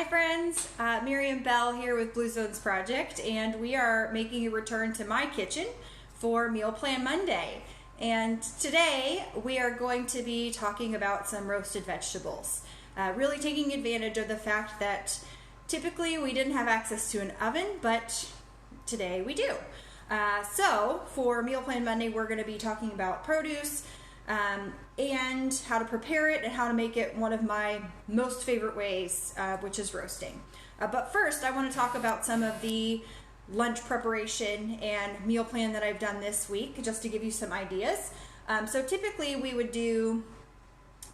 Hi friends, Miriam Bell here with Blue Zones Project, and we are making a return to my kitchen for Meal Plan Monday. And today we are going to be talking about some roasted vegetables, really taking advantage of the fact that typically we didn't have access to an oven, but today we do. So for Meal Plan Monday, we're going to be talking about produce, and how to prepare it and how to make it one of my most favorite ways, which is roasting. But first, I want to talk about some of the lunch preparation and meal plan that I've done this week, just to give you some ideas. So typically we would do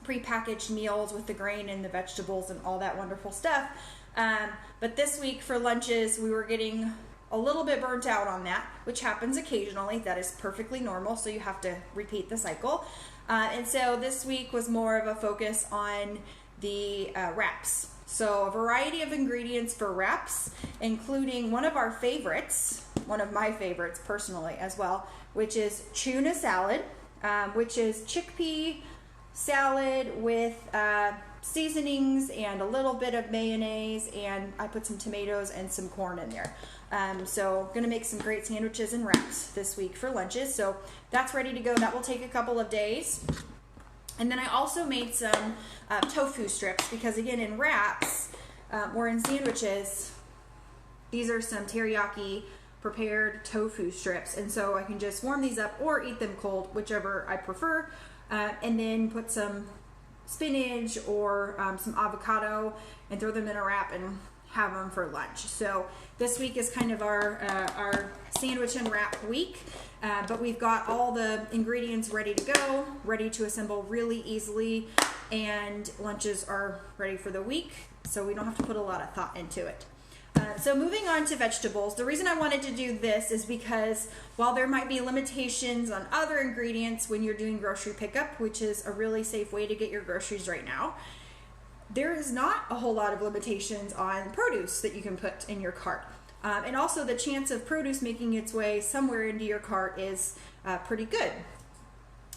prepackaged meals with the grain and the vegetables and all that wonderful stuff. But this week for lunches, we were getting a little bit burnt out on that, which happens occasionally. That is perfectly normal, so you have to repeat the cycle. And so this week was more of a focus on the wraps. So a variety of ingredients for wraps, including one of our favorites, one of my favorites personally as well, which is tuna salad, which is chickpea salad with seasonings and a little bit of mayonnaise, and I put some tomatoes and some corn in there. So gonna make some great sandwiches and wraps this week for lunches. So that's ready to go. That will take a couple of days. And then I also made some tofu strips, because again, in wraps or in sandwiches, these are some teriyaki prepared tofu strips. And so I can just warm these up or eat them cold, whichever I prefer. And then put some spinach or some avocado and throw them in a wrap and have them for lunch. So this week is kind of our sandwich and wrap week, but we've got all the ingredients ready to go, ready to assemble really easily, and lunches are ready for the week, so we don't have to put a lot of thought into it. So moving on to vegetables, the reason I wanted to do this is because while there might be limitations on other ingredients when you're doing grocery pickup, which is a really safe way to get your groceries right now, there is not a whole lot of limitations on produce that you can put in your cart. And also the chance of produce making its way somewhere into your cart is pretty good.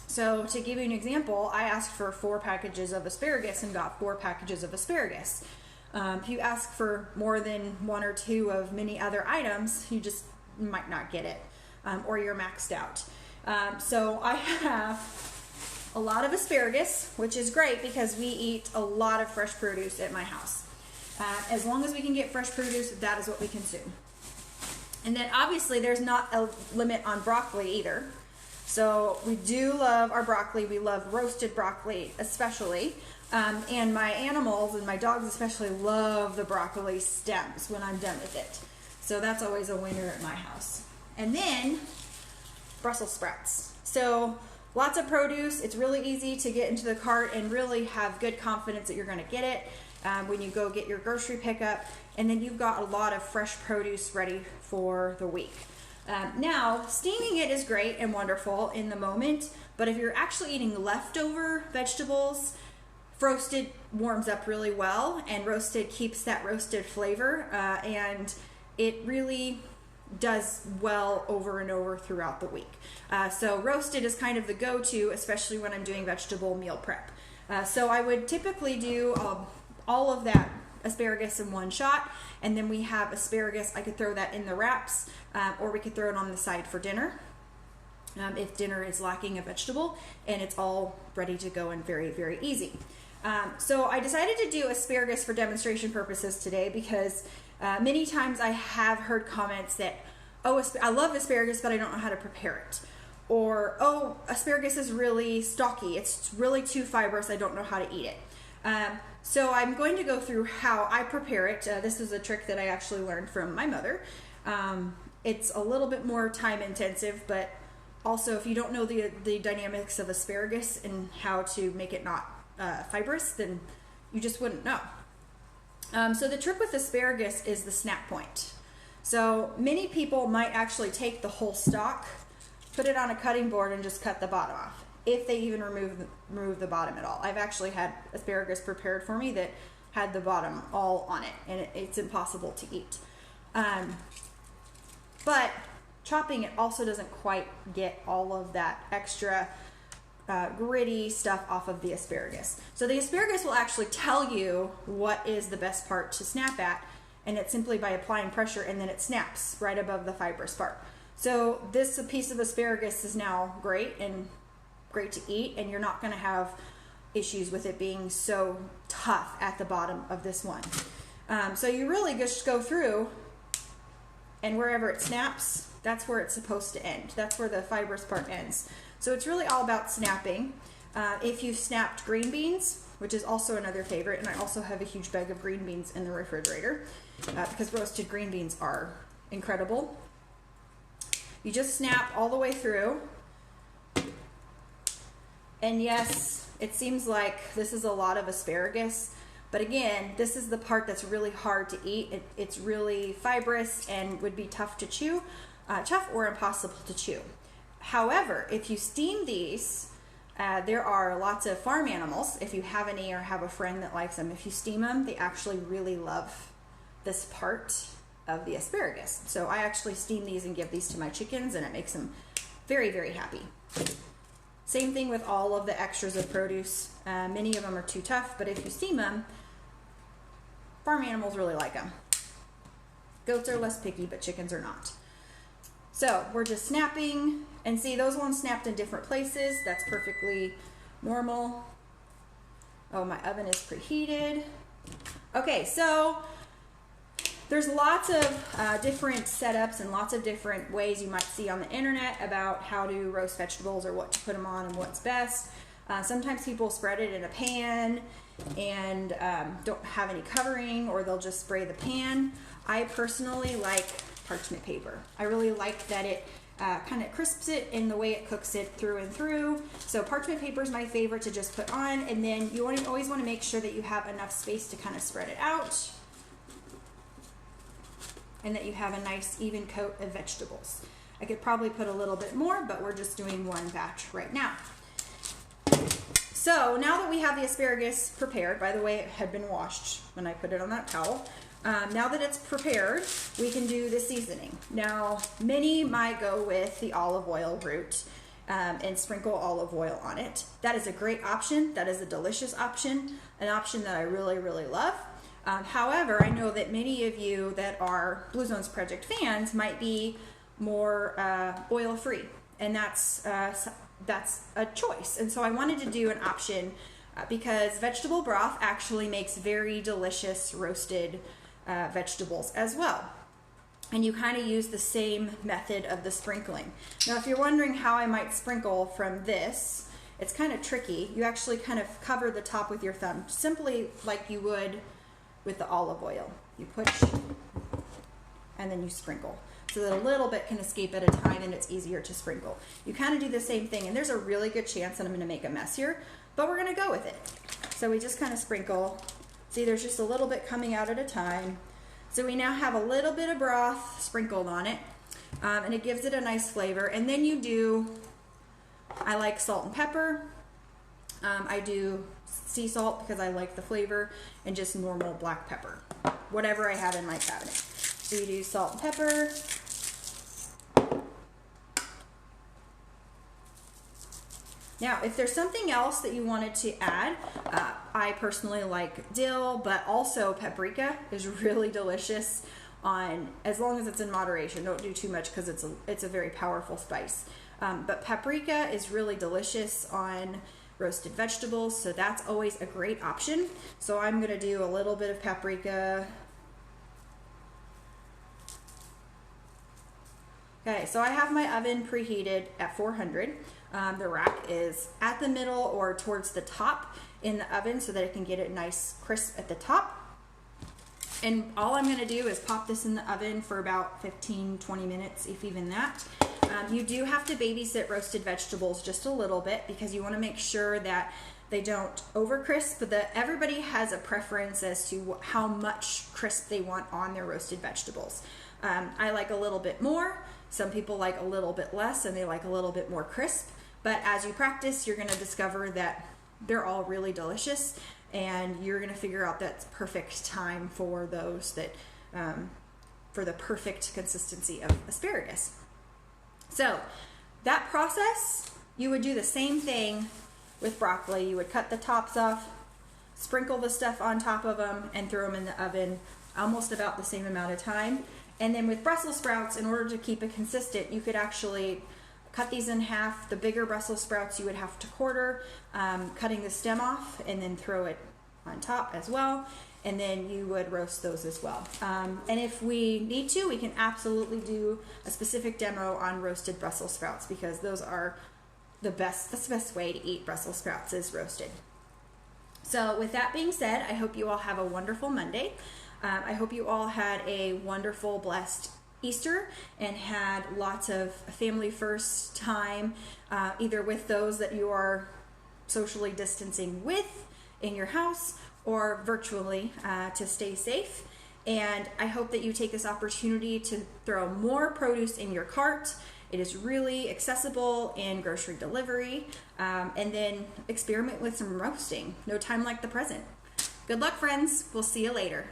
So to give you an example, I asked for 4 packages of asparagus and got 4 packages of asparagus. If you ask for more than 1 or 2 of many other items, you just might not get it, or you're maxed out. So I have a lot of asparagus, which is great because we eat a lot of fresh produce at my house. As long as we can get fresh produce, that is what we consume. And then obviously there's not a limit on broccoli either. So we do love our broccoli. We love roasted broccoli especially. And my animals and my dogs especially love the broccoli stems when I'm done with it. So that's always a winner at my house. And then Brussels sprouts. So lots of produce. It's really easy to get into the cart and really have good confidence that you're going to get it when you go get your grocery pickup. And then you've got a lot of fresh produce ready for the week. Now, steaming it is great and wonderful in the moment, but if you're actually eating leftover vegetables, roasted warms up really well, and roasted keeps that roasted flavor, and it really does well over and over throughout the week. So roasted is kind of the go-to, especially when I'm doing vegetable meal prep. So I would typically do all of that asparagus in one shot, and then we have asparagus. I could throw that in the wraps, or we could throw it on the side for dinner if dinner is lacking a vegetable, and it's all ready to go and very, very easy. So I decided to do asparagus for demonstration purposes today because many times I have heard comments that, oh, I love asparagus, but I don't know how to prepare it. Or, oh, asparagus is really stocky. It's really too fibrous. I don't know how to eat it. So I'm going to go through how I prepare it. This is a trick that I actually learned from my mother. It's a little bit more time intensive, but also if you don't know the dynamics of asparagus and how to make it not fibrous, then you just wouldn't know. So the trick with asparagus is the snap point. So many people might actually take the whole stalk, put it on a cutting board, and just cut the bottom off, if they even remove the bottom at all. I've actually had asparagus prepared for me that had the bottom all on it, and it's impossible to eat. But chopping it also doesn't quite get all of that extra gritty stuff off of the asparagus. So the asparagus will actually tell you what is the best part to snap at, and it's simply by applying pressure, and then it snaps right above the fibrous part. So this piece of asparagus is now great and great to eat, and you're not going to have issues with it being so tough at the bottom of this one. So you really just go through, and wherever it snaps, that's where it's supposed to end. That's where the fibrous part ends. So it's really all about snapping. If you've snapped green beans, which is also another favorite, and I also have a huge bag of green beans in the refrigerator because roasted green beans are incredible. You just snap all the way through. And yes, it seems like this is a lot of asparagus, but again, this is the part that's really hard to eat. It's really fibrous and would be tough to chew, tough or impossible to chew. However, if you steam these, there are lots of farm animals, if you have any or have a friend that likes them, if you steam them, they actually really love this part of the asparagus. So I actually steam these and give these to my chickens, and it makes them very, very happy. Same thing with all of the extras of produce. Many of them are too tough, but if you steam them, farm animals really like them. Goats are less picky, but chickens are not. So we're just snapping, and see, those ones snapped in different places. That's perfectly normal. Oh, my oven is preheated. Okay, so there's lots of different setups and lots of different ways you might see on the internet about how to roast vegetables or what to put them on and what's best. Sometimes people spread it in a pan and don't have any covering, or they'll just spray the pan. I personally like parchment paper. I really like that it kind of crisps it in the way it cooks it through and through. So parchment paper is my favorite to just put on, and then you always want to make sure that you have enough space to kind of spread it out, and that you have a nice even coat of vegetables. I could probably put a little bit more, but we're just doing one batch right now. So now that we have the asparagus prepared, by the way, it had been washed when I put it on that towel. Now that it's prepared, we can do the seasoning. Now, many might go with the olive oil route and sprinkle olive oil on it. That is a great option. That is a delicious option, an option that I really, really love. However, I know that many of you that are Blue Zones Project fans might be more oil-free, and that's a choice. And so I wanted to do an option because vegetable broth actually makes very delicious roasted vegetables as well. And you kind of use the same method of the sprinkling. Now, if you're wondering how I might sprinkle from this, it's kind of tricky. You actually kind of cover the top with your thumb, simply like you would with the olive oil. You push and then you sprinkle, so that a little bit can escape at a time and it's easier to sprinkle. You kind of do the same thing, and there's a really good chance that I'm going to make a mess here, but we're going to go with it. So we just kind of sprinkle. See, there's just a little bit coming out at a time. So we now have a little bit of broth sprinkled on it, and it gives it a nice flavor. And then you do, I like salt and pepper. I do sea salt because I like the flavor, and just normal black pepper, whatever I have in my cabinet. So you do salt and pepper. Now, if there's something else that you wanted to add, I personally like dill, but also paprika is really delicious as long as it's in moderation. Don't do too much because it's a very powerful spice. But paprika is really delicious on roasted vegetables, so that's always a great option. So I'm going to do a little bit of paprika. Okay, so I have my oven preheated at 400. The rack is at the middle or towards the top in the oven so that it can get it nice crisp at the top. And all I'm going to do is pop this in the oven for about 15-20 minutes, if even that. You do have to babysit roasted vegetables just a little bit because you want to make sure that they don't over crisp, but that everybody has a preference as to how much crisp they want on their roasted vegetables. I like a little bit more. Some people like a little bit less, and they like a little bit more crisp. But as you practice, you're going to discover that they're all really delicious, and you're going to figure out that's perfect time for those that, for the perfect consistency of asparagus. So that process you would do the same thing with broccoli. You would cut the tops off, sprinkle the stuff on top of them, and throw them in the oven almost about the same amount of time. And then with Brussels sprouts, in order to keep it consistent, you could actually cut these in half. The bigger Brussels sprouts you would have to quarter, cutting the stem off, and then throw it on top as well. And then you would roast those as well. And if we need to, we can absolutely do a specific demo on roasted Brussels sprouts, because those are the best. That's the best way to eat Brussels sprouts, is roasted. So with that being said, I hope you all have a wonderful Monday. I hope you all had a wonderful, blessed Easter and had lots of family first time, either with those that you are socially distancing with in your house or virtually, to stay safe. And I hope that you take this opportunity to throw more produce in your cart. It is really accessible in grocery delivery, and then experiment with some roasting. No time like the present. Good luck, friends. We'll see you later.